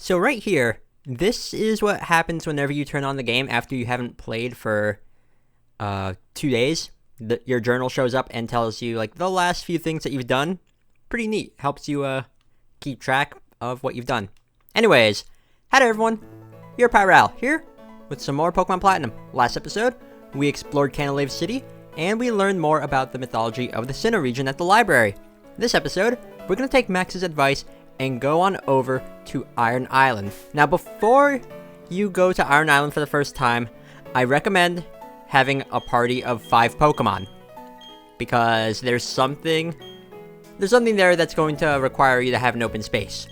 So right here, this is what happens whenever you turn on the game after you haven't played for 2 days. Your journal shows up and tells you like the last few things that you've done. Pretty neat. Helps you keep track of what you've done. Anyways, hi there everyone. Your Pyral here with some more Pokemon Platinum. Last episode, we explored Canalave City and we learned more about the mythology of the Sinnoh region at the library. This episode, we're going to take Max's advice and go on over to Iron Island. Now before you go to Iron Island for the first time, I recommend having a party of 5 Pokemon. Because there's something there that's going to require you to have an open space.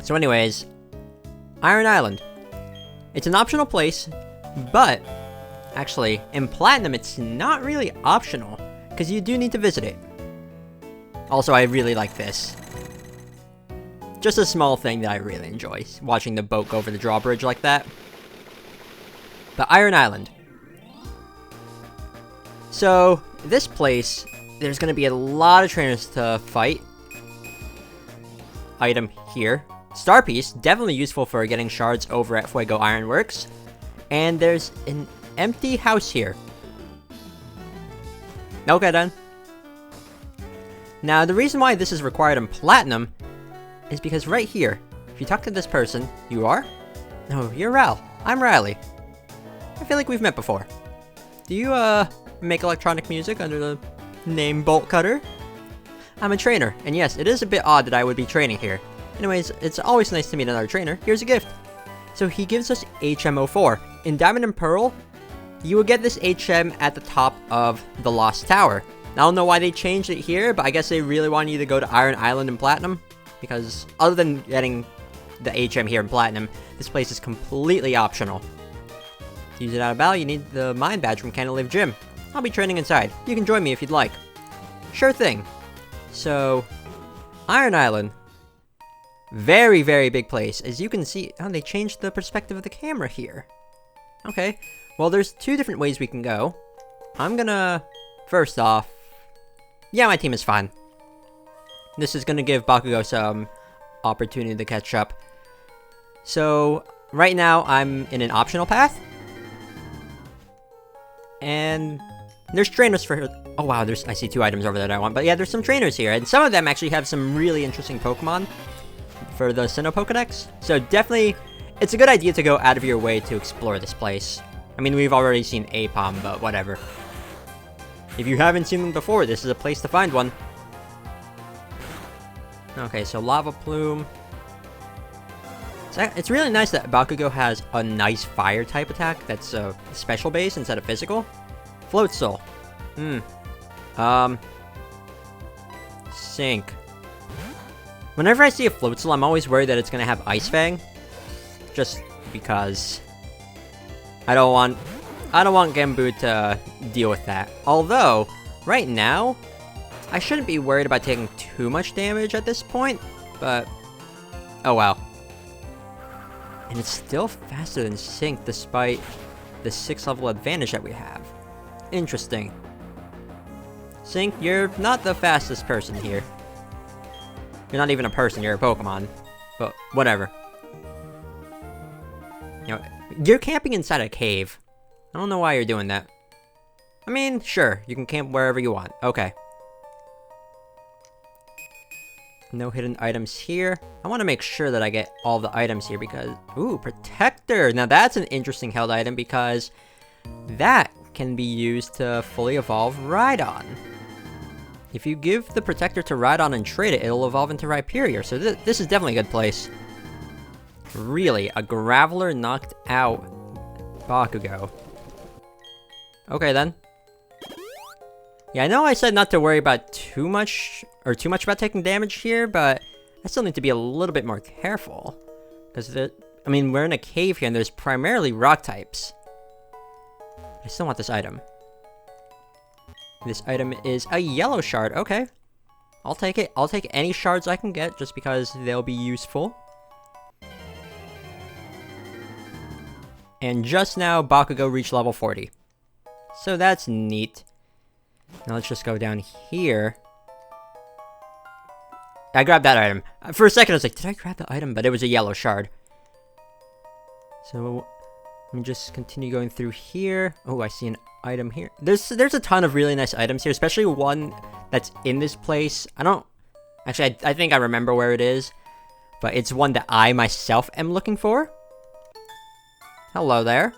So anyways, Iron Island. It's an optional place, but actually, in Platinum, it's not really optional, because you do need to visit it. Also, I really like this. Just a small thing that I really enjoy, watching the boat go over the drawbridge like that. But Iron Island. So, this place, there's going to be a lot of trainers to fight. Item here. Star Piece, definitely useful for getting shards over at Fuego Ironworks. And there's an empty house here. Okay then. Now, the reason why this is required in Platinum is because right here, if you talk to this person, you are? No, you're Ral. I'm Riley. I feel like we've met before. Do you, make electronic music under the name Bolt Cutter? I'm a trainer, and yes, it is a bit odd that I would be training here. Anyways, it's always nice to meet another trainer. Here's a gift. So he gives us HM04. In Diamond and Pearl, you will get this HM at the top of the Lost Tower. I don't know why they changed it here, but I guess they really wanted you to go to Iron Island in Platinum. Because other than getting the HM here in Platinum, this place is completely optional. To use it out of battle, you need the Mind Badge from Canalave Gym. I'll be training inside. You can join me if you'd like. Sure thing. So, Iron Island. Very, very big place. As you can see, oh, they changed the perspective of the camera here. Okay, well, there's 2 different ways we can go. I'm gonna, first off, yeah, my team is fine. This is gonna give Bakugo some opportunity to catch up. So, right now, I'm in an optional path. And there's trainers for... Oh wow, I see 2 items over there that I want. But yeah, there's some trainers here. And some of them actually have some really interesting Pokemon for the Sinnoh Pokedex. So definitely, it's a good idea to go out of your way to explore this place. I mean, we've already seen Apom, but whatever. If you haven't seen them before, this is a place to find one. Okay, so Lava Plume. It's really nice that Bakugo has a nice fire type attack that's special base instead of physical. Float Soul. Sink. Whenever I see a Float Soul, I'm always worried that it's gonna have Ice Fang. Just because I don't want Genbu to deal with that. Although, right now, I shouldn't be worried about taking too much damage at this point, but oh wow. And it's still faster than Sync despite the 6th level advantage that we have. Interesting. Sync, you're not the fastest person here. You're not even a person, you're a Pokemon. But whatever. You know, you're camping inside a cave. I don't know why you're doing that. I mean, sure, you can camp wherever you want. Okay. No hidden items here. I want to make sure that I get all the items here because... Ooh, Protector! Now that's an interesting held item because that can be used to fully evolve Rhydon. If you give the Protector to Rhydon and trade it, it'll evolve into Rhyperior. So this is definitely a good place. Really, a Graveler knocked out Bakugo. Okay then. Yeah, I know I said not to worry about too much about taking damage here, but I still need to be a little bit more careful. Because, I mean, we're in a cave here, and there's primarily rock types. I still want this item. This item is a yellow shard. Okay. I'll take it. I'll take any shards I can get, just because they'll be useful. And just now, Bakugo reached level 40. So that's neat. Now let's just go down here. I grabbed that item. For a second, I was like, did I grab the item? But it was a yellow shard. So, let me just continue going through here. Oh, I see an item here. There's a ton of really nice items here, especially one that's in this place. Actually, I think I remember where it is. But it's one that I myself am looking for. Hello there.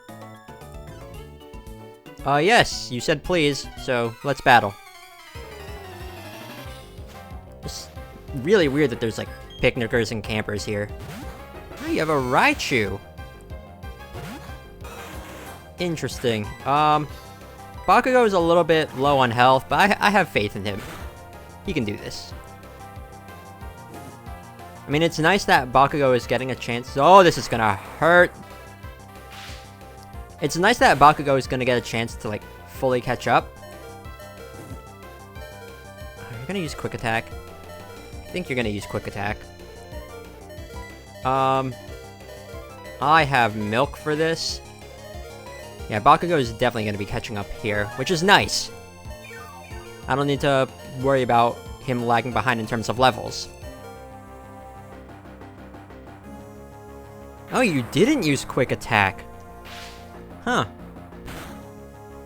Yes, you said please, so let's battle. It's really weird that there's, like, picnickers and campers here. Oh, you have a Raichu. Interesting. Bakugo is a little bit low on health, but I have faith in him. He can do this. I mean, it's nice that Bakugo is getting a chance. Oh, this is gonna hurt. It's nice that Bakugo is gonna get a chance to, like, fully catch up. You're gonna use Quick Attack. I think you're gonna use Quick Attack. I have Milk for this. Yeah, Bakugo is definitely gonna be catching up here, which is nice. I don't need to worry about him lagging behind in terms of levels. Oh, you didn't use Quick Attack. Huh.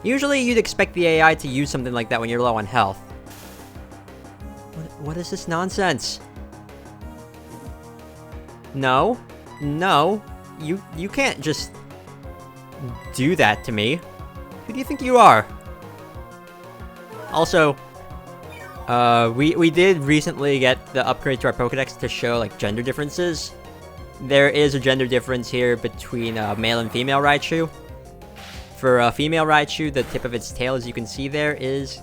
Usually you'd expect the AI to use something like that when you're low on health. What is this nonsense? No. No. You can't just do that to me. Who do you think you are? Also, we did recently get the upgrade to our Pokédex to show, like, gender differences. There is a gender difference here between male and female Raichu. For a female Raichu, the tip of its tail, as you can see there, is,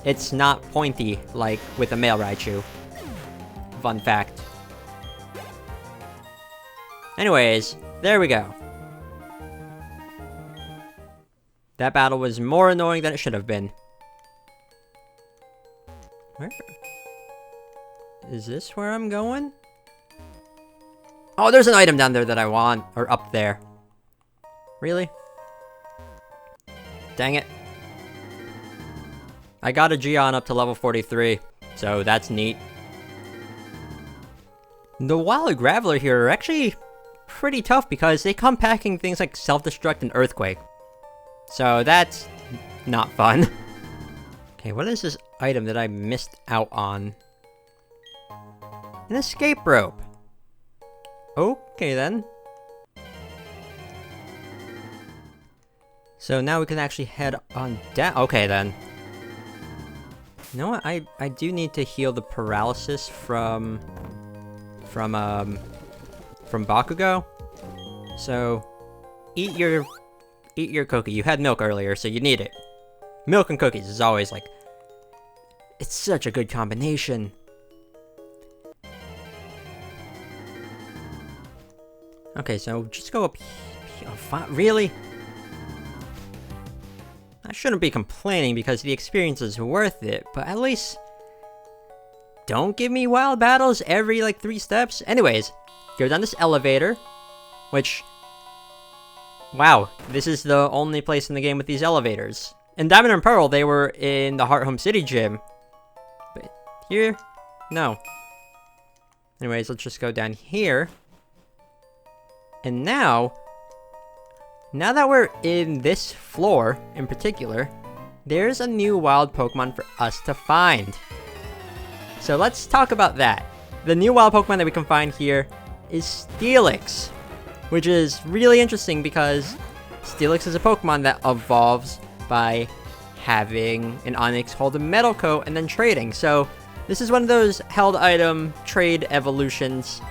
it's not pointy like with a male Raichu. Fun fact. Anyways, there we go. That battle was more annoying than it should have been. Where? Is this where I'm going? Oh, there's an item down there that I want. Or up there. Really? Dang it. I got a Gion up to level 43, so that's neat. The Wild Graveler here are actually pretty tough because they come packing things like Self-Destruct and Earthquake. So that's not fun. Okay, what is this item that I missed out on? An escape rope. Okay then. So now we can actually head on down. Okay then. You know what? I do need to heal the paralysis from Bakugo. So eat your cookie. You had milk earlier, so you need it. Milk and cookies is always like, it's such a good combination. Okay, so just go up here. Oh, really? I shouldn't be complaining because the experience is worth it, but at least don't give me wild battles every, like, 3 steps. Anyways, go down this elevator, which, wow, this is the only place in the game with these elevators. In Diamond and Pearl, they were in the Heart Home City gym, but here, no. Anyways, let's just go down here. And now that we're in this floor, in particular, there's a new wild Pokemon for us to find. So let's talk about that. The new wild Pokemon that we can find here is Steelix, which is really interesting because Steelix is a Pokemon that evolves by having an Onix hold a Metal Coat and then trading. So this is one of those held item trade evolutions.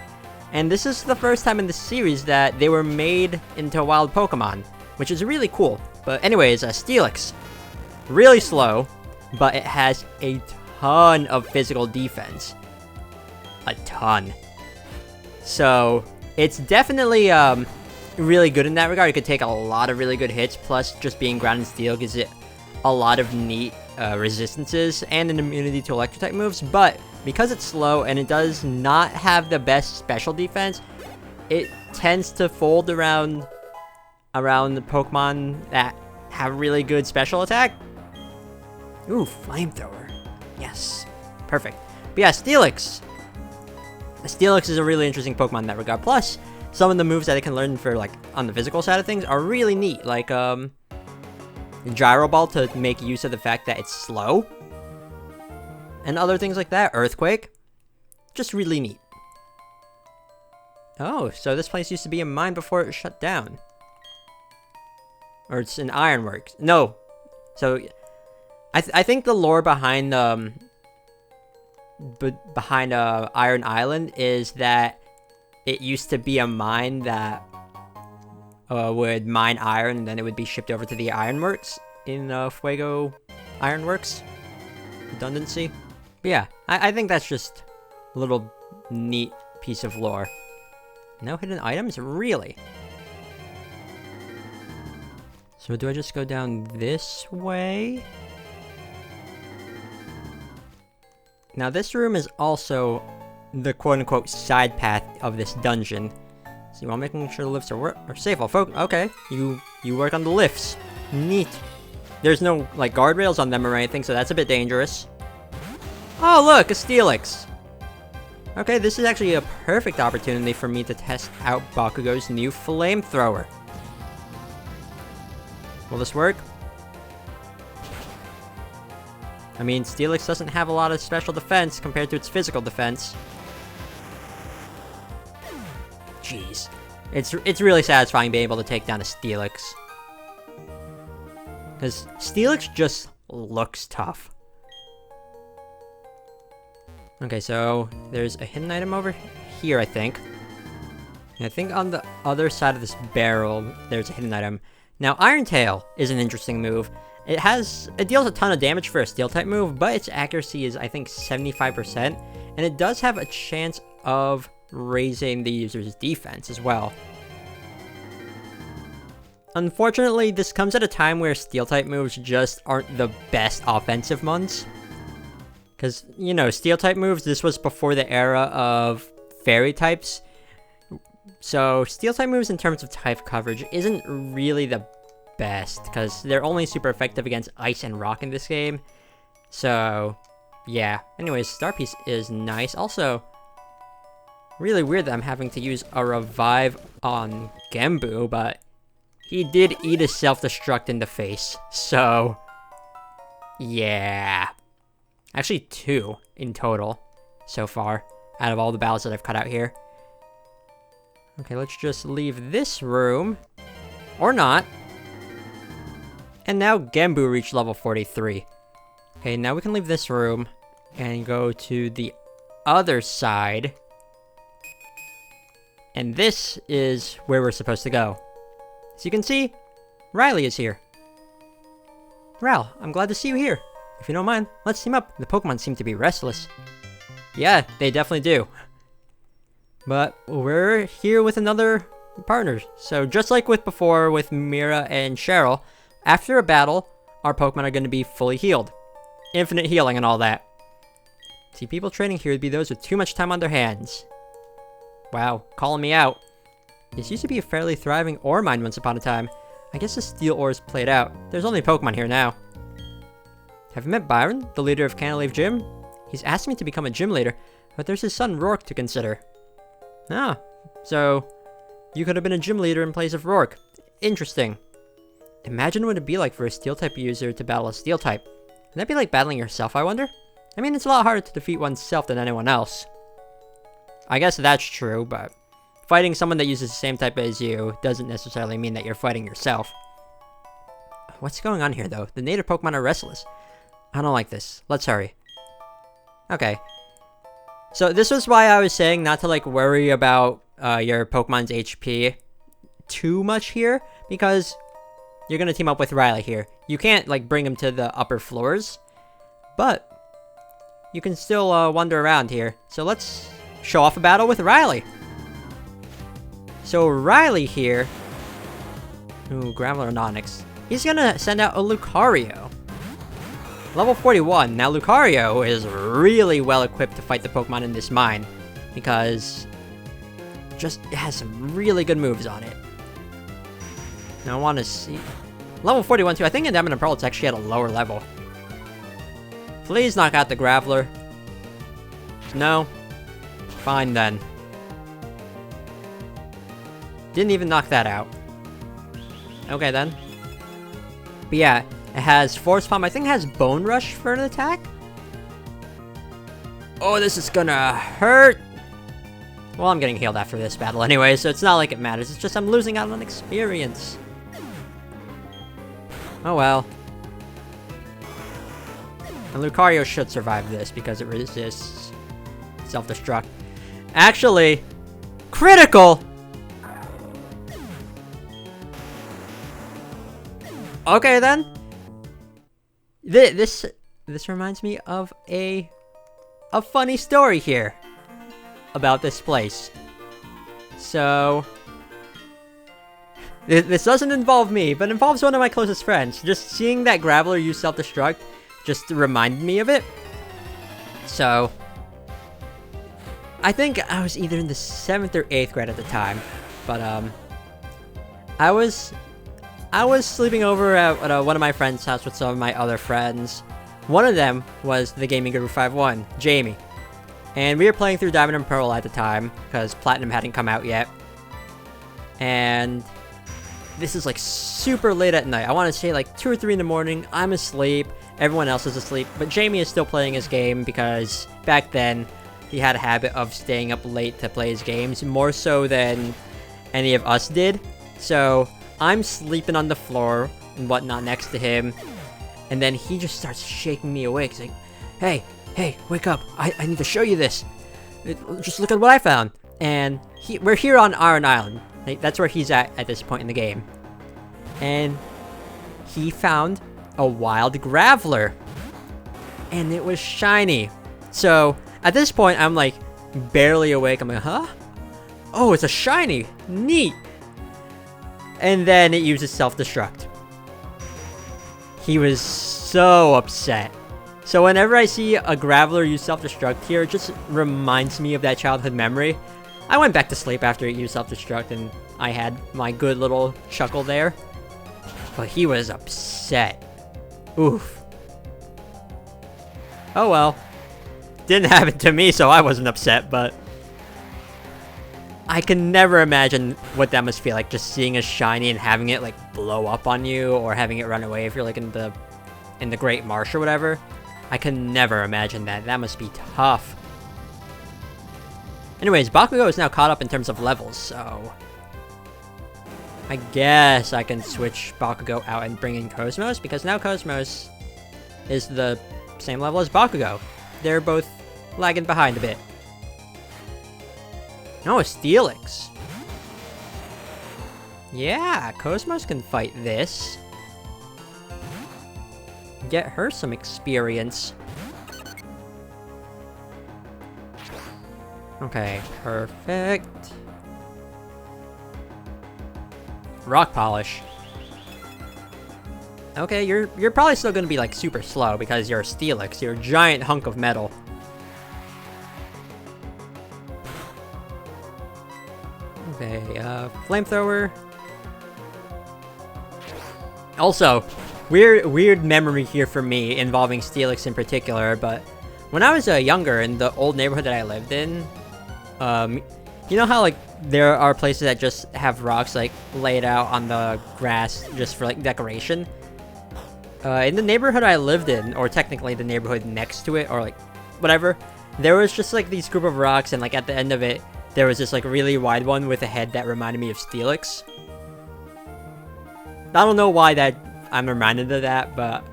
And this is the first time in the series that they were made into wild Pokemon, which is really cool. But anyways, Steelix, really slow, but it has a ton of physical defense. A ton. So it's definitely really good in that regard. It could take a lot of really good hits, plus just being ground and steel gives it a lot of neat resistances and an immunity to electric type moves. But because it's slow and it does not have the best special defense, it tends to fold around the Pokemon that have really good special attack. Ooh, Flamethrower. Yes. Perfect. But yeah, Steelix. Steelix is a really interesting Pokemon in that regard. Plus, some of the moves that it can learn for, like, on the physical side of things are really neat. Like, Gyro Ball to make use of the fact that it's slow. And other things like that. Earthquake. Just really neat. Oh, so this place used to be a mine before it shut down. Or it's an ironworks. No. So, I think the lore behind, Iron Island is that it used to be a mine that would mine iron, and then it would be shipped over to the ironworks in Fuego Ironworks. Redundancy. But yeah, I think that's just a little neat piece of lore. No hidden items? Really? So do I just go down this way? Now this room is also the quote-unquote side path of this dungeon. So while making sure the lifts are safe, okay, you work on the lifts. Neat. There's no, like, guardrails on them or anything, so that's a bit dangerous. Oh look, a Steelix! Okay, this is actually a perfect opportunity for me to test out Bakugo's new flamethrower. Will this work? I mean, Steelix doesn't have a lot of special defense compared to its physical defense. Jeez. It's really satisfying being able to take down a Steelix. Because Steelix just looks tough. Okay, so there's a hidden item over here, I think. And I think on the other side of this barrel, there's a hidden item. Now, Iron Tail is an interesting move. It deals a ton of damage for a Steel-type move, but its accuracy is, I think, 75%. And it does have a chance of raising the user's defense as well. Unfortunately, this comes at a time where Steel-type moves just aren't the best offensive ones. Because, you know, Steel-type moves, this was before the era of Fairy types. So, Steel-type moves in terms of type coverage isn't really the best, because they're only super effective against Ice and Rock in this game. So, yeah. Anyways, Star Piece is nice. Also, really weird that I'm having to use a revive on Genbu, but he did eat a self-destruct in the face. So, yeah. Actually, 2 in total so far, out of all the battles that I've cut out here. Okay, let's just leave this room. Or not. And now Genbu reached level 43. Okay, now we can leave this room and go to the other side. And this is where we're supposed to go. As you can see, Riley is here. Ral, I'm glad to see you here. If you don't mind, let's team up. The Pokemon seem to be restless. Yeah, they definitely do. But we're here with another partner. So just like with before with Mira and Cheryl, after a battle, our Pokemon are going to be fully healed. Infinite healing and all that. See, people training here would be those with too much time on their hands. Wow, calling me out. This used to be a fairly thriving ore mine once upon a time. I guess the steel ore is played out. There's only Pokemon here now. Have you met Byron, the leader of Cantilever Gym? He's asked me to become a gym leader, but there's his son Rourke to consider. Ah, so you could have been a gym leader in place of Rourke. Interesting. Imagine what it'd be like for a Steel-type user to battle a Steel-type. Would that be like battling yourself, I wonder? I mean, it's a lot harder to defeat oneself than anyone else. I guess that's true, but fighting someone that uses the same type as you doesn't necessarily mean that you're fighting yourself. What's going on here, though? The native Pokemon are restless. I don't like this. Let's hurry. Okay. So this was why I was saying not to, like, worry about your Pokemon's HP too much here, because you're gonna team up with Riley here. You can't, like, bring him to the upper floors, but you can still wander around here. So let's show off a battle with Riley. So Riley here, ooh, Graveler and Onix, he's gonna send out a Lucario. Level 41. Now Lucario is really well equipped to fight the Pokemon in this mine, because it has some really good moves on it. Now I want to see level 41 too. I think in Diamond and Pearl it's actually at a lower level. Please knock out the Graveler. No? Fine then. Didn't even knock that out. Okay then. But yeah, it has Force Palm. I think it has Bone Rush for an attack. Oh, this is gonna hurt! Well, I'm getting healed after this battle anyway, so it's not like it matters. It's just I'm losing out on experience. Oh well. And Lucario should survive this because it resists self-destruct. Actually, critical! Okay then. This reminds me of a funny story here about this place. So this doesn't involve me, but involves one of my closest friends. Just seeing that Graveler use self-destruct just reminded me of it. So I think I was either in the 7th or 8th grade at the time, but I was sleeping over at one of my friends' house with some of my other friends. One of them was the Gaming Guru 51, Jamie. And we were playing through Diamond and Pearl at the time, because Platinum hadn't come out yet. And this is like super late at night. I want to say like 2 or 3 in the morning. I'm asleep. Everyone else is asleep. But Jamie is still playing his game because back then he had a habit of staying up late to play his games, more so than any of us did. So I'm sleeping on the floor and whatnot next to him. And then he just starts shaking me awake. He's like, hey, wake up. I need to show you this. Just look at what I found. And we're here on Iron Island. Like, that's where he's at this point in the game. And he found a wild Graveler. And it was shiny. So at this point, I'm like barely awake. I'm like, huh? Oh, it's a shiny. Neat. And then it uses self-destruct. He was so upset. So whenever I see a Graveler use self-destruct here, it just reminds me of that childhood memory. I went back to sleep after it used self-destruct, and I had my good little chuckle there. But he was upset. Oof. Oh well. Didn't happen to me, so I wasn't upset, but I can never imagine what that must feel like, just seeing a shiny and having it like blow up on you, or having it run away if you're like in the Great Marsh or whatever. I can never imagine that. That must be tough. Anyways, Bakugo is now caught up in terms of levels, so I guess I can switch Bakugo out and bring in Cosmos, because now Cosmos is the same level as Bakugo. They're both lagging behind a bit. No, it's Steelix. Yeah, Cosmos can fight this. Get her some experience. Okay, perfect. Rock Polish. Okay, you're probably still gonna be like super slow because you're a Steelix, you're a giant hunk of metal. Okay, flamethrower. Also, weird memory here for me involving Steelix in particular, but when I was younger in the old neighborhood that I lived in, you know how like there are places that just have rocks like laid out on the grass just for like decoration? In the neighborhood I lived in, or technically the neighborhood next to it, or like whatever, there was just like these group of rocks, and like at the end of it there was this like really wide one with a head that reminded me of Steelix. I don't know why that I'm reminded of that, but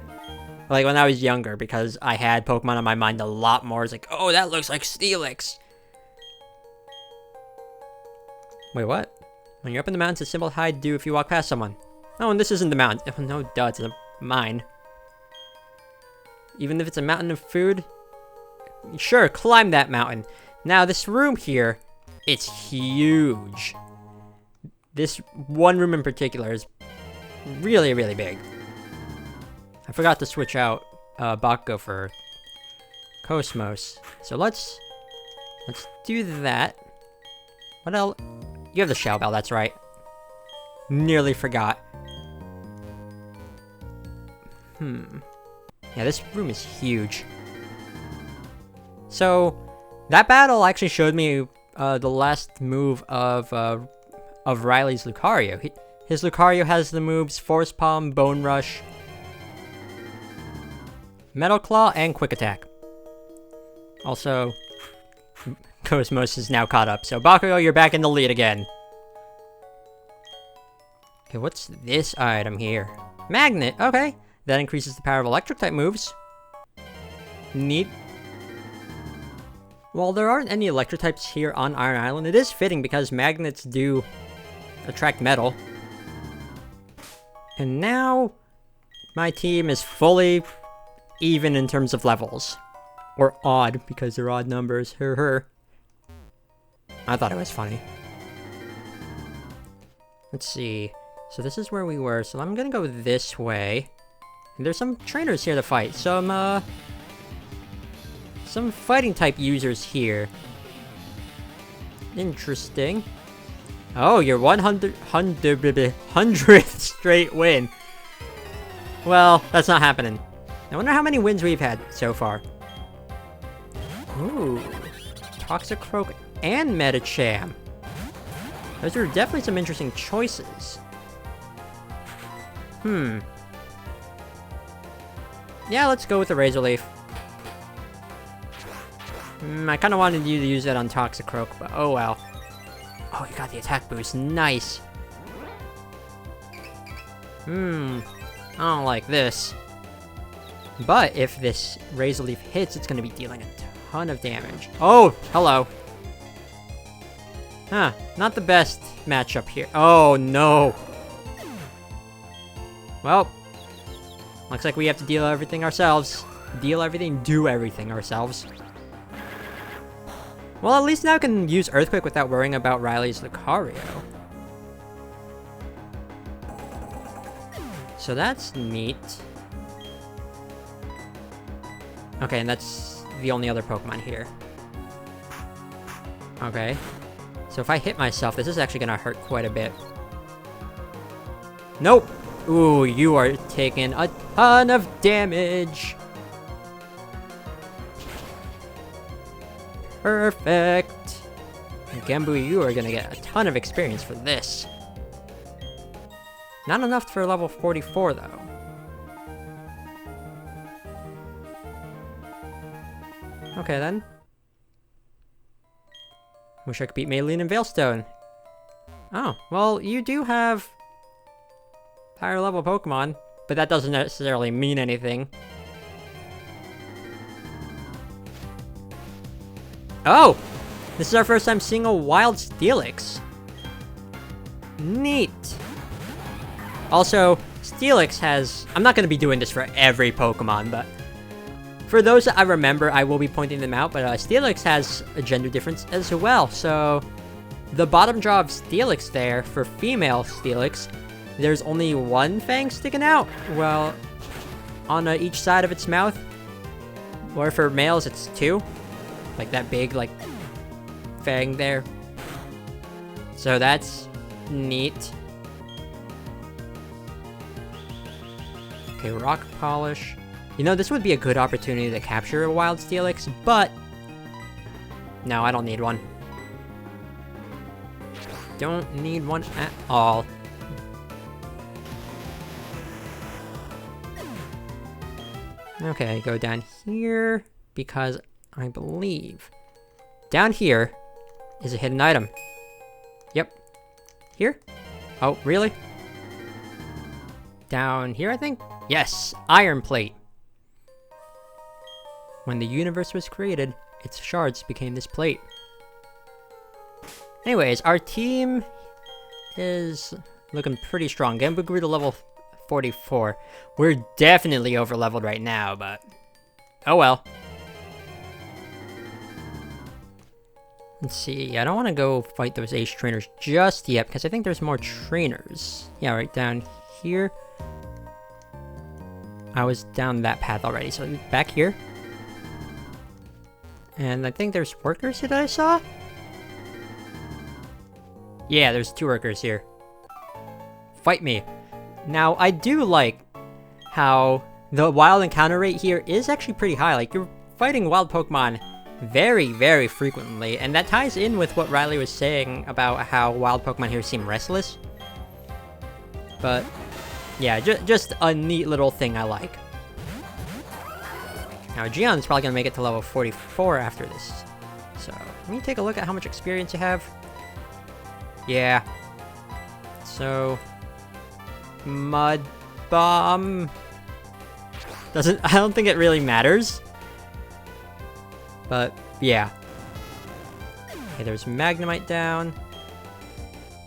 like when I was younger, because I had Pokemon on my mind a lot more, it's like, oh, that looks like Steelix. Wait, what? When you're up in the mountains, a simple hide do if you walk past someone. Oh, and this isn't the mountain. Oh, no, duh, it's a mine. Even if it's a mountain of food? Sure, climb that mountain. Now, this room here, it's huge. This one room in particular is really, really big. I forgot to switch out Bakugo for Cosmos. So let's do that. What else? You have the Shell Bell, that's right. Nearly forgot. Yeah, this room is huge. So, That battle actually showed me the last move of Riley's Lucario. His Lucario has the moves Force Palm, Bone Rush, Metal Claw, and Quick Attack. Also, Cosmos is now caught up, so Bakugo, you're back in the lead again. Okay, what's this item here? Magnet, okay. That increases the power of Electric-type moves. Neat. While there aren't any Electric types here on Iron Island, it is fitting because magnets do attract metal. And now, my team is fully even in terms of levels. Or odd, because they're odd numbers. I thought it was funny. Let's see. So this is where we were, so I'm gonna go this way. And there's some trainers here to fight. Some fighting type users here. Interesting. Oh, your 100th straight win. Well, that's not happening. I wonder how many wins we've had so far. Ooh. Toxicroak and Medicham. Those are definitely some interesting choices. Yeah, let's go with the Razor Leaf. I kind of wanted you to use that on Toxicroak, but oh well. Oh, you got the attack boost. Nice. I don't like this. But if this Razor Leaf hits, it's going to be dealing a ton of damage. Oh, hello. Huh, not the best matchup here. Oh, no. Well, looks like we have to deal everything ourselves. Deal everything, do everything ourselves. Well, at least now I can use Earthquake without worrying about Riley's Lucario. So that's neat. Okay, and that's the only other Pokemon here. Okay. So if I hit myself, this is actually gonna hurt quite a bit. Nope! Ooh, you are taking a ton of damage! Perfect! Genbu, you are gonna get a ton of experience for this. Not enough for level 44, though. Okay, then. Wish I could beat Maylene and Veilstone. Oh, well, you do have higher level Pokemon, but that doesn't necessarily mean anything. Oh! This is our first time seeing a wild Steelix. Neat. Also, Steelix has... I'm not going to be doing this for every Pokemon, but... For those that I remember, I will be pointing them out, but Steelix has a gender difference as well, so... The bottom jaw of Steelix there, for female Steelix, there's only one fang sticking out. Well, on each side of its mouth. Or for males, it's two. Like that big, like, fang there. So that's neat. Okay, Rock Polish. You know, this would be a good opportunity to capture a wild Steelix, but... No, I don't need one. Don't need one at all. Okay, go down here, because I believe down here is a hidden item. Yep. Here? Oh, really? Down here, I think? Yes! Iron Plate! When the universe was created, its shards became this plate. Anyways, our team is looking pretty strong. Genbu grew to level 44. We're definitely over-leveled right now, but... oh well. Let's see, I don't want to go fight those ace trainers just yet, because I think there's more trainers. Yeah, right down here. I was down that path already, so back here. And I think there's workers here that I saw? Yeah, there's 2 workers here. Fight me. Now, I do like how the wild encounter rate here is actually pretty high. Like, you're fighting wild Pokemon very, very frequently, and that ties in with what Riley was saying about how wild Pokemon here seem restless. But, yeah, just a neat little thing I like. Now, Gian's probably gonna make it to level 44 after this. So, let me take a look at how much experience you have. Yeah. So, Mud Bomb... I don't think it really matters. But, yeah. Okay, there's Magnemite down.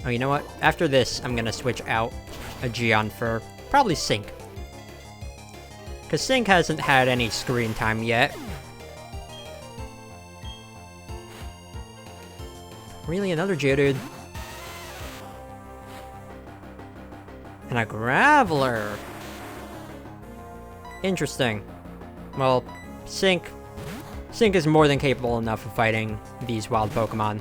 Oh, you know what? After this, I'm gonna switch out a Gion for probably Sync. Because Sync hasn't had any screen time yet. Really, another Geodude. And a Graveler. Interesting. Well, Sync is more than capable enough of fighting these wild Pokemon.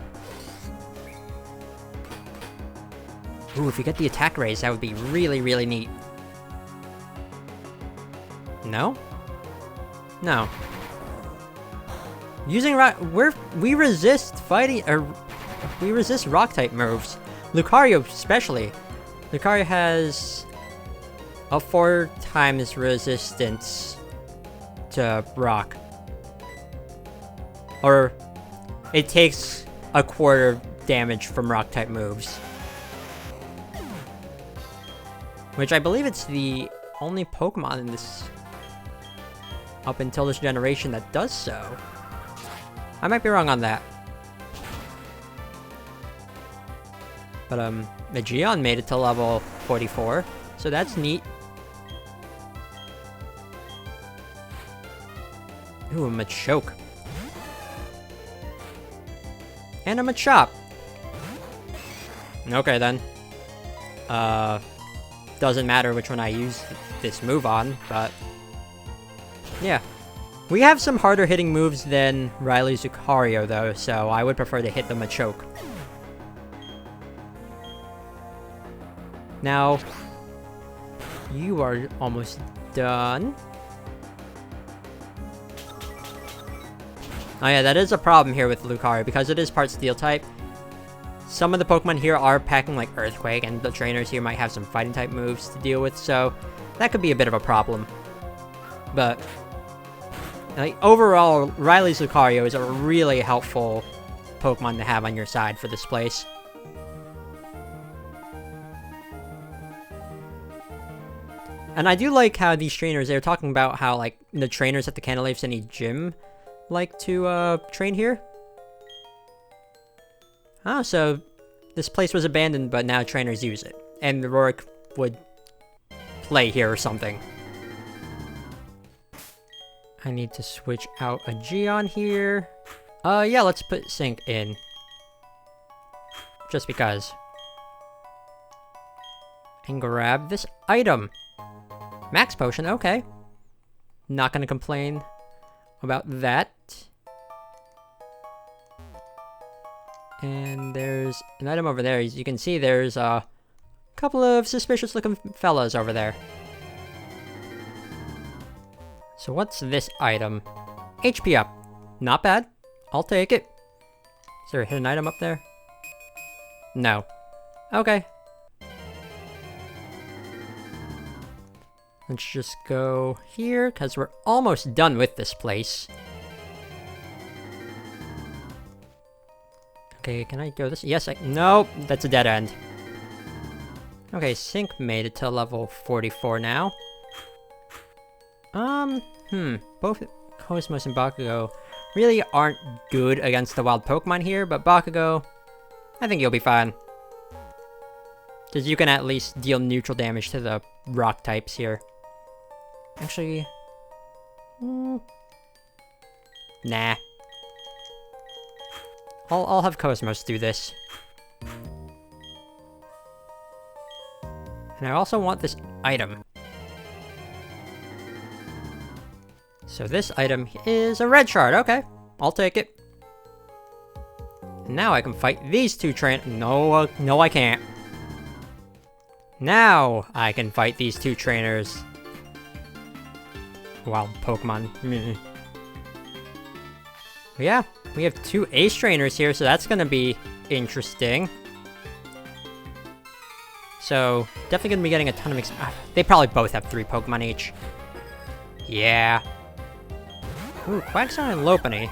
Ooh, if you get the attack raise, that would be really, really neat. No? No. Using rock, we resist fighting, or we resist rock-type moves. Lucario especially. Lucario has a 4 times resistance to rock. Or, it takes a quarter damage from rock-type moves. Which I believe it's the only Pokemon in this... up until this generation that does so. I might be wrong on that. But, the Gion made it to level 44, so that's neat. Ooh, a Machoke. And a Machop. Okay, then. Doesn't matter which one I use this move on, but... yeah. We have some harder hitting moves than Riley's Lucario, though, so I would prefer to hit the Machoke. Now... you are almost done. Oh yeah, that is a problem here with Lucario, because it is part Steel-type. Some of the Pokemon here are packing like Earthquake, and the trainers here might have some Fighting-type moves to deal with, so that could be a bit of a problem. But, like, overall, Riley's Lucario is a really helpful Pokemon to have on your side for this place. And I do like how these trainers, they're talking about how, like, the trainers at the Canalave City Gym like to, train here. Oh, so this place was abandoned, but now trainers use it. And Rorik would play here or something. I need to switch out a Gion here. Yeah, let's put Sync in. Just because. And grab this item. Max Potion, okay. Not gonna complain about that. And there's an item over there. As you can see, there's a couple of suspicious looking fellas over there. So what's this item? HP up. Not bad. I'll take it. Is there a hidden item up there? No. Okay. Let's just go here, because we're almost done with this place. Okay, can I go this? Yes, nope, that's a dead end. Okay, Sync made it to level 44 now. Both Cosmos and Bakugo really aren't good against the wild Pokemon here, but Bakugo, I think you'll be fine. Because you can at least deal neutral damage to the rock types here. Actually... nah. I'll have Cosmos do this. And I also want this item. So this item is a red shard. Okay, I'll take it. And now I can fight these two no, no I can't. Now I can fight these two trainers. Wild Pokemon. Yeah, we have 2 ace trainers here, so that's gonna be interesting. So, definitely gonna be getting a ton of they probably both have 3 Pokemon each. Yeah. Ooh, Quagsire and Lopunny.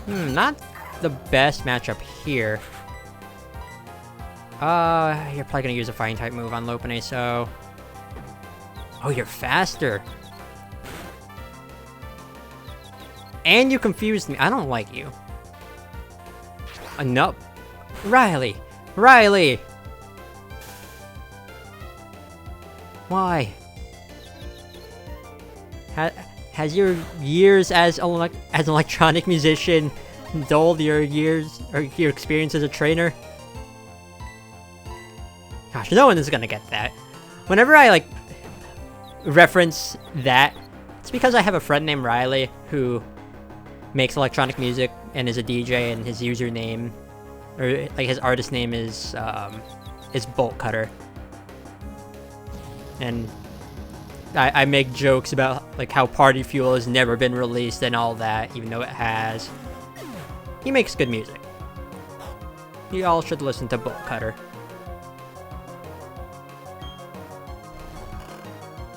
Not the best matchup here. You're probably gonna use a fighting type move on Lopunny, so... Oh, you're faster! And you confused me. I don't like you. Nope. Riley! Riley! Why? Has your years as an electronic musician dulled your years or your experience as a trainer? Gosh, no one is gonna get that. Whenever I like reference that, it's because I have a friend named Riley who makes electronic music and is a DJ, and his username, or like his artist name is Bolt Cutter. And I make jokes about like how Party Fuel has never been released and all that, even though it has. He makes good music. You all should listen to Bolt Cutter.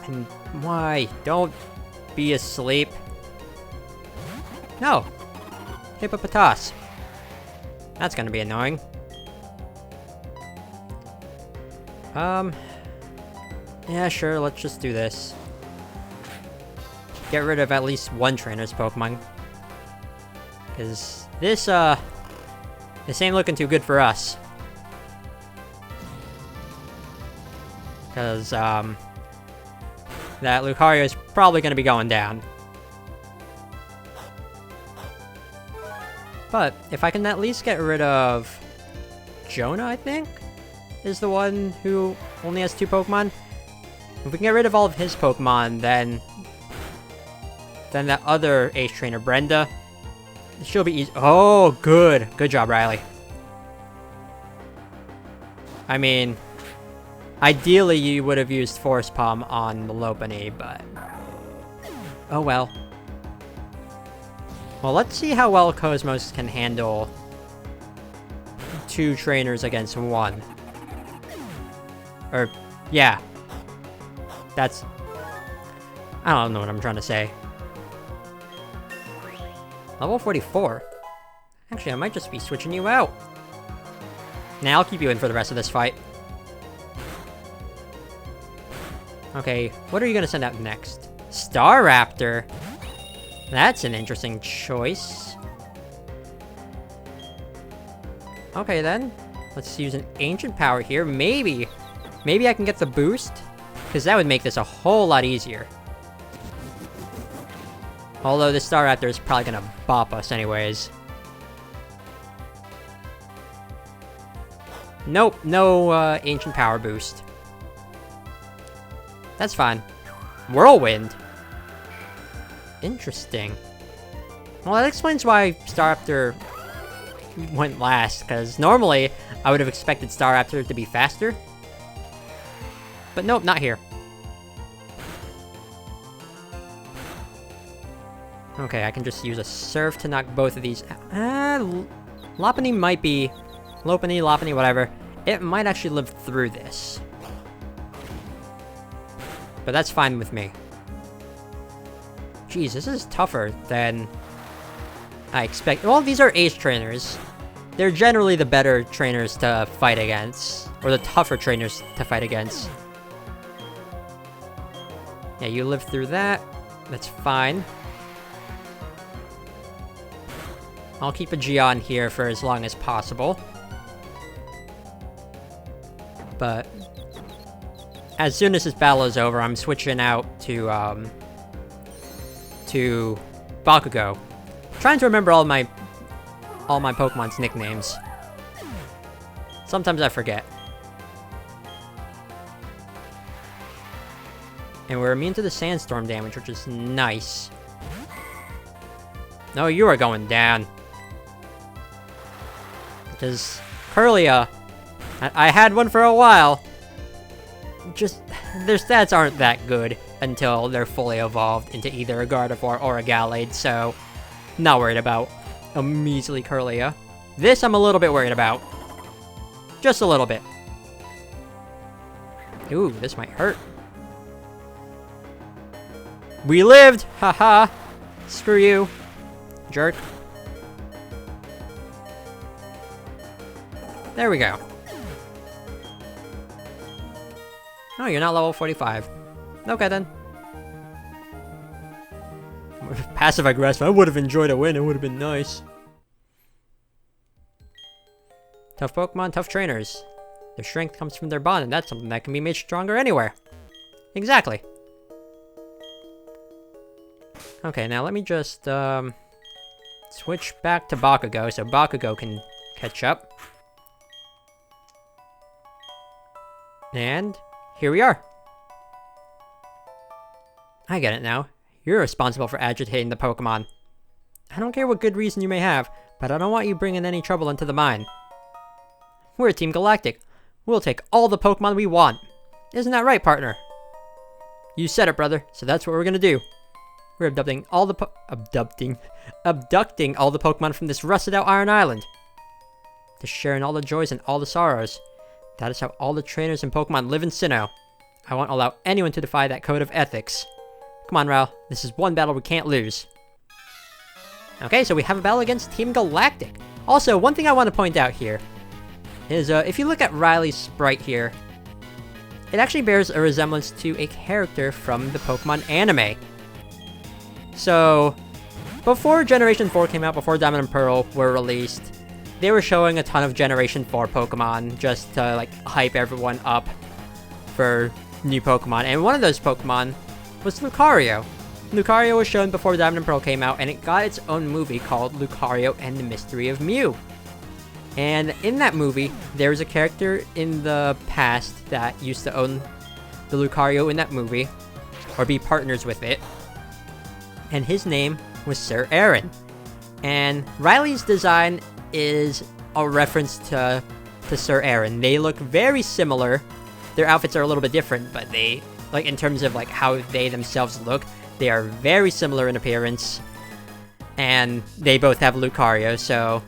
And why? Don't be asleep. No. Hippopotas. That's gonna be annoying. Yeah, sure, let's just do this. Get rid of at least one trainer's Pokemon. Because this ain't looking too good for us. Because, that Lucario is probably gonna be going down. But, if I can at least get rid of Jonah, I think, is the one who only has 2 Pokemon. If we can get rid of all of his Pokemon, then that other Ace Trainer, Brenda, she'll be easy. Oh, good. Good job, Riley. I mean, ideally you would have used Force Palm on the Lopunny, but... Oh well. Well, let's see how well Cosmos can handle 2 trainers against 1. Or, yeah. That's... I don't know what I'm trying to say. Level 44? Actually, I might just be switching you out. Nah, I'll keep you in for the rest of this fight. Okay, what are you gonna send out next? Staraptor? That's an interesting choice. Okay then, let's use an ancient power here. Maybe I can get the boost, because that would make this a whole lot easier. Although the Staraptor is probably gonna bop us anyways. Nope, no ancient power boost. That's fine. Whirlwind. Interesting. Well, that explains why Staraptor went last, because normally I would have expected Staraptor to be faster. But nope, not here. Okay, I can just use a Surf to knock both of these out. Lopunny might be... Lopunny, whatever. It might actually live through this. But that's fine with me. Jeez, this is tougher than I expect. Well, these are Ace Trainers. They're generally the better trainers to fight against. Or the tougher trainers to fight against. Yeah, you live through that. That's fine. I'll keep a Gion here for as long as possible. But as soon as this battle is over, I'm switching out to Bakugo. Trying to remember all my Pokemon's nicknames. Sometimes I forget. And we're immune to the sandstorm damage, which is nice. No, you are going down. Because Curlia, I had one for a while. Just, their stats aren't that good until they're fully evolved into either a Gardevoir or a Gallade, so Not worried about a measly Curlia. This I'm a little bit worried about. Just a little bit. Ooh, this might hurt. We lived! Haha! Screw you, jerk. There we go. Oh, you're not level 45. Okay, then. Passive aggressive. I would have enjoyed a win. It would have been nice. Tough Pokemon, tough trainers. Their strength comes from their bond, and that's something that can be made stronger anywhere. Exactly. Okay, now let me just, switch back to Bakugo so Bakugo can catch up. And here we are. I get it now. You're responsible for agitating the Pokemon. I don't care what good reason you may have, but I don't want you bringing any trouble into the mine. We're Team Galactic. We'll take all the Pokemon we want. Isn't that right, partner? You said it, brother, so that's what we're gonna do. We're abducting all the abducting all the Pokemon from this rusted-out Iron Island. To share in all the joys and all the sorrows. That is how all the trainers and Pokemon live in Sinnoh. I won't allow anyone to defy that code of ethics. Come on, Ral. This is one battle we can't lose. Okay, so we have a battle against Team Galactic. Also, one thing I want to point out here is, if you look at Riley's sprite here, it actually bears a resemblance to a character from the Pokemon anime. So, before Generation 4 came out, before Diamond and Pearl were released, they were showing a ton of Generation 4 Pokemon just to, like, hype everyone up for new Pokemon. And one of those Pokemon was Lucario. Lucario was shown before Diamond and Pearl came out, and it got its own movie called Lucario and the Mystery of Mew. And in that movie, there was a character in the past that used to own the Lucario in that movie, or be partners with it. And his name was Sir Aaron. And Riley's design is a reference to Sir Aaron. They look very similar. Their outfits are a little bit different, but they, like, in terms of, like, how they themselves look, they are very similar in appearance. And they both have Lucario, so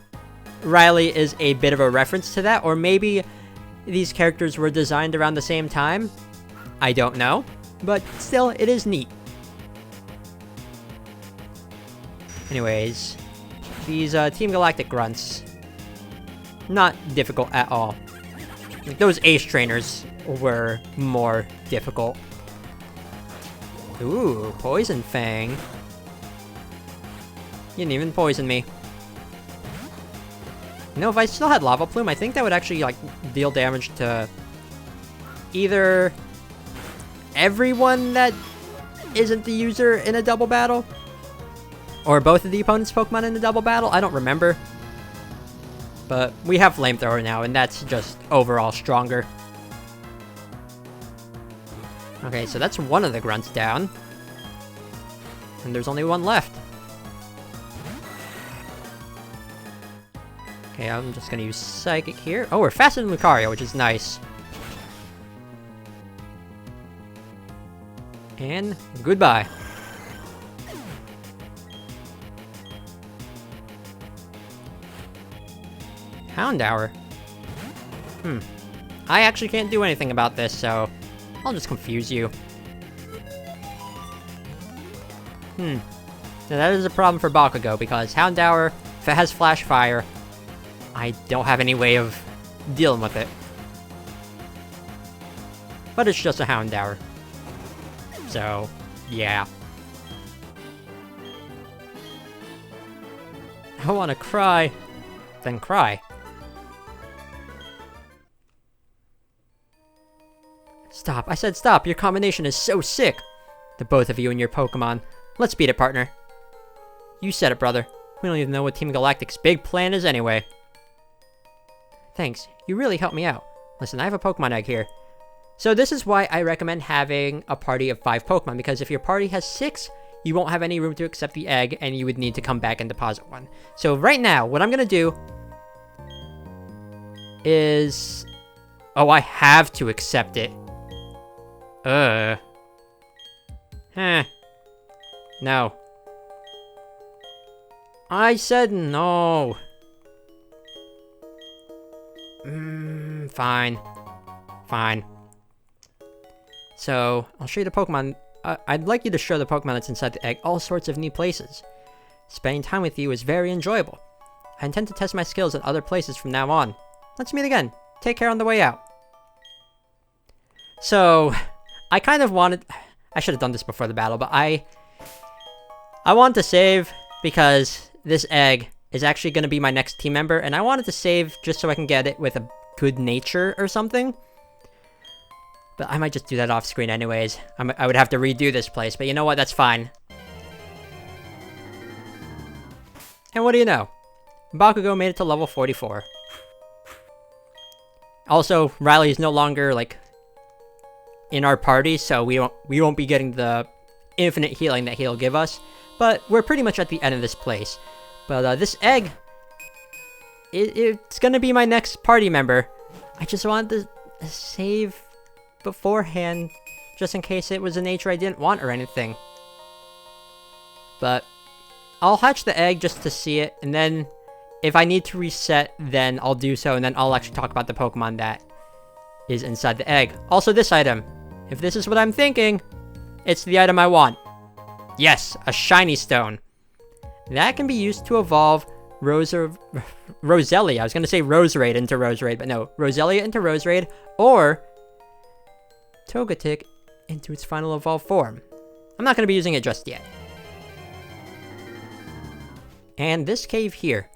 Riley is a bit of a reference to that. Or maybe these characters were designed around the same time. I don't know. But still, it is neat. Anyways, these Team Galactic grunts, not difficult at all. Like, those Ace trainers were more difficult. Ooh, Poison Fang. You didn't even poison me. You know, if I still had Lava Plume, I think that would actually, like, deal damage to either everyone that isn't the user in a double battle, or both of the opponent's Pokemon in the double battle. I don't remember. But we have Flamethrower now, and that's just overall stronger. Okay, so that's one of the grunts down. And there's only one left. Okay, I'm just gonna use Psychic here. Oh, we're faster than Lucario, which is nice. And goodbye. Houndour. I actually can't do anything about this, so I'll just confuse you. Now that is a problem for Bakugo, because Houndour, if it has Flash Fire, I don't have any way of dealing with it. But it's just a Houndour. So, yeah. I wanna cry. Then cry. Stop. I said stop. Your combination is so sick. The both of you and your Pokemon. Let's beat it, partner. You said it, brother. We don't even know what Team Galactic's big plan is anyway. Thanks. You really helped me out. Listen, I have a Pokemon egg here. So this is why I recommend having a party of 5 Pokemon, because if your party has 6, you won't have any room to accept the egg, and you would need to come back and deposit one. So right now, what I'm gonna do is... Oh, I have to accept it. No. I said no. Fine. Fine. So, I'll show you the Pokemon. I'd like you to show the Pokemon that's inside the egg all sorts of new places. Spending time with you is very enjoyable. I intend to test my skills at other places from now on. Let's meet again. Take care on the way out. So, I kind of wanted... I should have done this before the battle, but I wanted to save because this egg is actually going to be my next team member, and I wanted to save just so I can get it with a good nature or something. But I might just do that off screen anyways. I would have to redo this place, but you know what? That's fine. And what do you know? Bakugo made it to level 44. Also, Riley is no longer, like, in our party, so we won't be getting the infinite healing that he'll give us. But we're pretty much at the end of this place. But this egg, it's gonna be my next party member. I just wanted to save beforehand, just in case it was a nature I didn't want or anything. But I'll hatch the egg just to see it, and then if I need to reset, then I'll do so, and then I'll actually talk about the Pokemon that is inside the egg. Also, this item. If this is what I'm thinking, it's the item I want. Yes, a shiny stone. That can be used to evolve Roselia. I was going to say Roserade into Roserade, but no. Roselia into Roserade, or Togetic into its final evolved form. I'm not going to be using it just yet. And this cave here.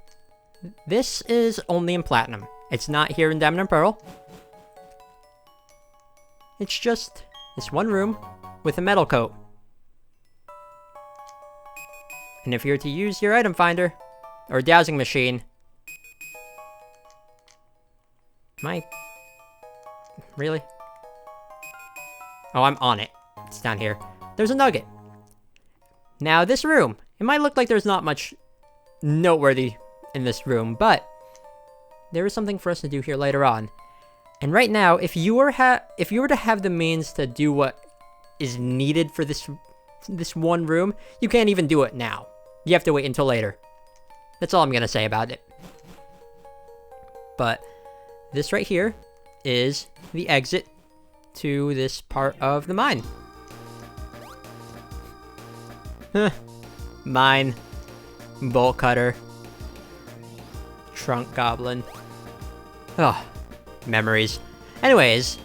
This is only in Platinum. It's not here in Diamond and Pearl. It's just this one room with a metal coat. And if you're to use your item finder, or dowsing machine... Really? Oh, I'm on it. It's down here. There's a nugget. Now, this room. It might look like there's not much noteworthy in this room, but there is something for us to do here later on. And right now, if you were to have the means to do what is needed for this one room, you can't even do it now. You have to wait until later. That's all I'm gonna say about it. But this right here is the exit to this part of the mine. Mine, bolt cutter, trunk goblin. Oh, memories. Anyways,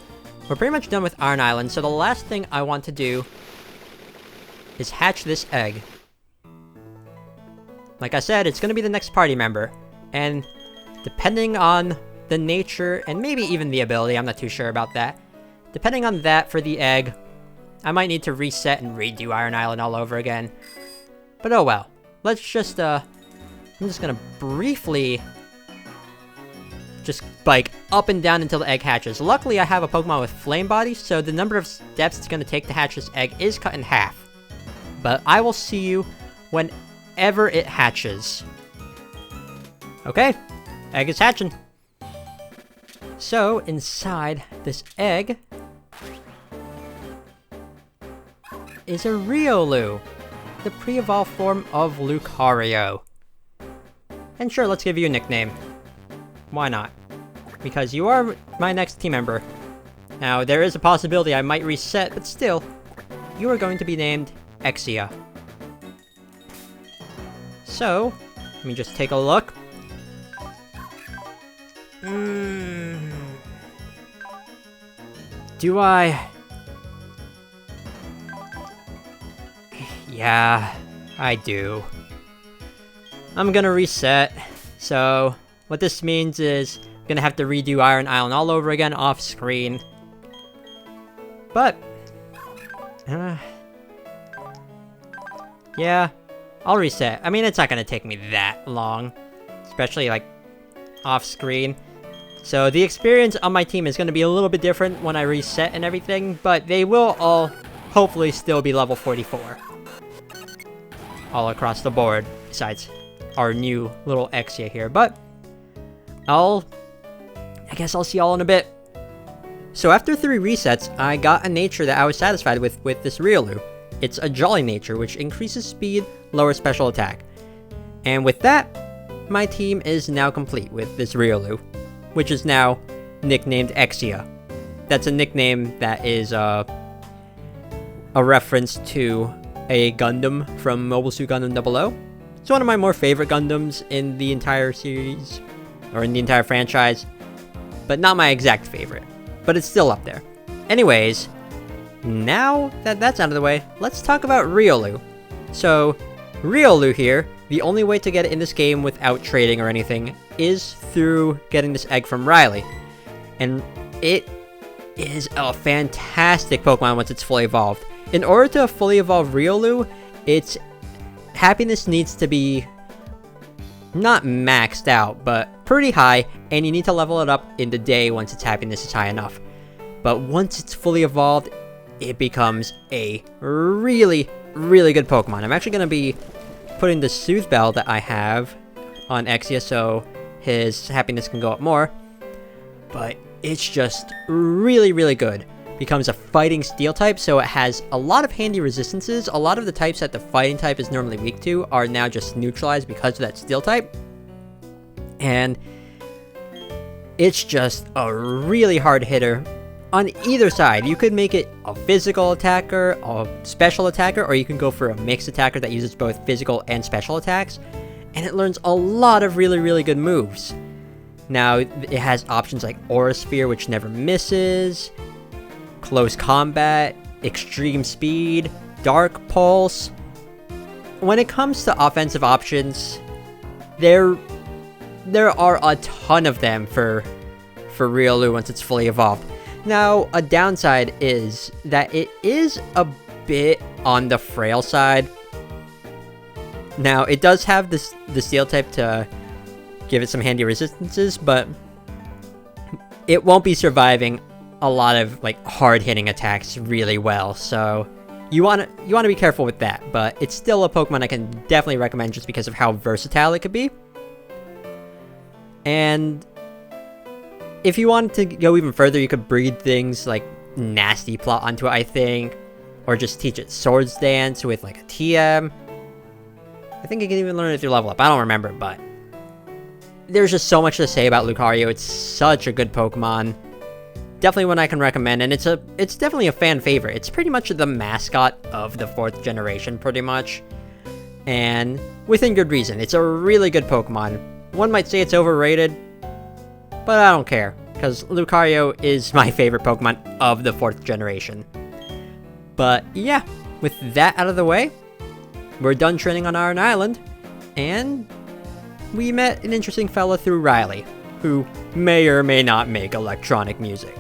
we're pretty much done with Iron Island, so the last thing I want to do is hatch this egg. Like I said, it's going to be the next party member, and depending on the nature, and maybe even the ability, I'm not too sure about that. Depending on that for the egg, I might need to reset and redo Iron Island all over again. But oh well. Let's just, I'm just gonna briefly just bike up and down until the egg hatches. Luckily, I have a Pokemon with Flame Body, so the number of steps it's gonna take to hatch this egg is cut in half. But I will see you whenever it hatches. Okay, egg is hatching. So, inside this egg is a Riolu, the pre-evolved form of Lucario. And sure, let's give you a nickname. Why not? Because you are my next team member. Now, there is a possibility I might reset, but still, you are going to be named Exia. So, let me just take a look. Do I... Yeah, I do. I'm gonna reset. So, what this means is I'm gonna have to redo Iron Island all over again off screen. But, yeah, I'll reset. I mean, it's not gonna take me that long, especially like off screen. So the experience on my team is gonna be a little bit different when I reset and everything, but they will all hopefully still be level 44. All across the board, besides our new little Exia here, but I guess I'll see y'all in a bit. So after 3 resets, I got a nature that I was satisfied with this Riolu. It's a Jolly nature, which increases speed, lowers special attack. And with that, my team is now complete with this Riolu, which is now nicknamed Exia. That's a nickname that is a reference to a Gundam from Mobile Suit Gundam 00. It's one of my more favorite Gundams in the entire series, or in the entire franchise, but not my exact favorite, but it's still up there. Anyways, now that that's out of the way, let's talk about Riolu. So, Riolu here, the only way to get it in this game without trading or anything is through getting this egg from Riley. And it is a fantastic Pokemon once it's fully evolved. In order to fully evolve Riolu, its happiness needs to be not maxed out, but pretty high, and you need to level it up in the day once its happiness is high enough. But once it's fully evolved, it becomes a really, really good Pokemon. I'm actually going to be putting the Soothe Bell that I have on Exia so his happiness can go up more. But it's just really, really good. Becomes a fighting steel type, so it has a lot of handy resistances. A lot of the types that the fighting type is normally weak to are now just neutralized because of that steel type. And it's just a really hard hitter on either side. You could make it a physical attacker, a special attacker, or you can go for a mixed attacker that uses both physical and special attacks. And it learns a lot of really, really good moves. Now, it has options like Aura Sphere, which never misses, Close Combat, Extreme Speed, Dark Pulse. When it comes to offensive options, there are a ton of them for Riolu once it's fully evolved. Now, a downside is that it is a bit on the frail side. Now, it does have the Steel type to give it some handy resistances, but it won't be surviving a lot of like hard-hitting attacks really well, so you want to be careful with that. But it's still a Pokemon I can definitely recommend just because of how versatile it could be. And if you wanted to go even further, you could breed things like Nasty Plot onto it, I think, or just teach it Swords Dance with like a TM. I think you can even learn it through level up. I don't remember, but there's just so much to say about Lucario. It's such a good Pokemon. Definitely one I can recommend, and it's definitely a fan favorite. It's pretty much the mascot of the 4th generation, pretty much. And within good reason. It's a really good Pokemon. One might say it's overrated, but I don't care, because Lucario is my favorite Pokemon of the 4th generation. But yeah, with that out of the way, we're done training on Iron Island, and we met an interesting fella through Riley, who may or may not make electronic music.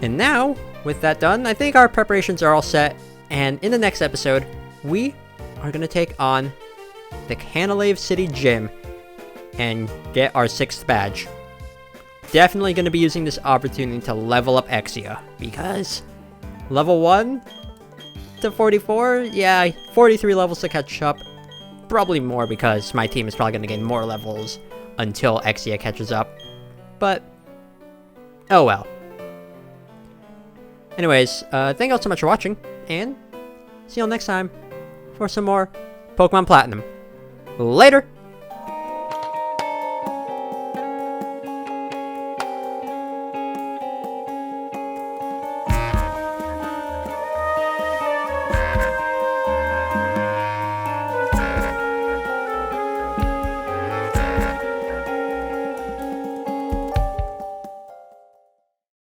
And now, with that done, I think our preparations are all set, and in the next episode, we are going to take on the Canalave City Gym and get our 6th badge. Definitely going to be using this opportunity to level up Exia, because level 1 to 44, yeah, 43 levels to catch up. Probably more because my team is probably going to gain more levels until Exia catches up. But, oh well. Anyways, thank you all so much for watching, and see you all next time for some more Pokemon Platinum. Later!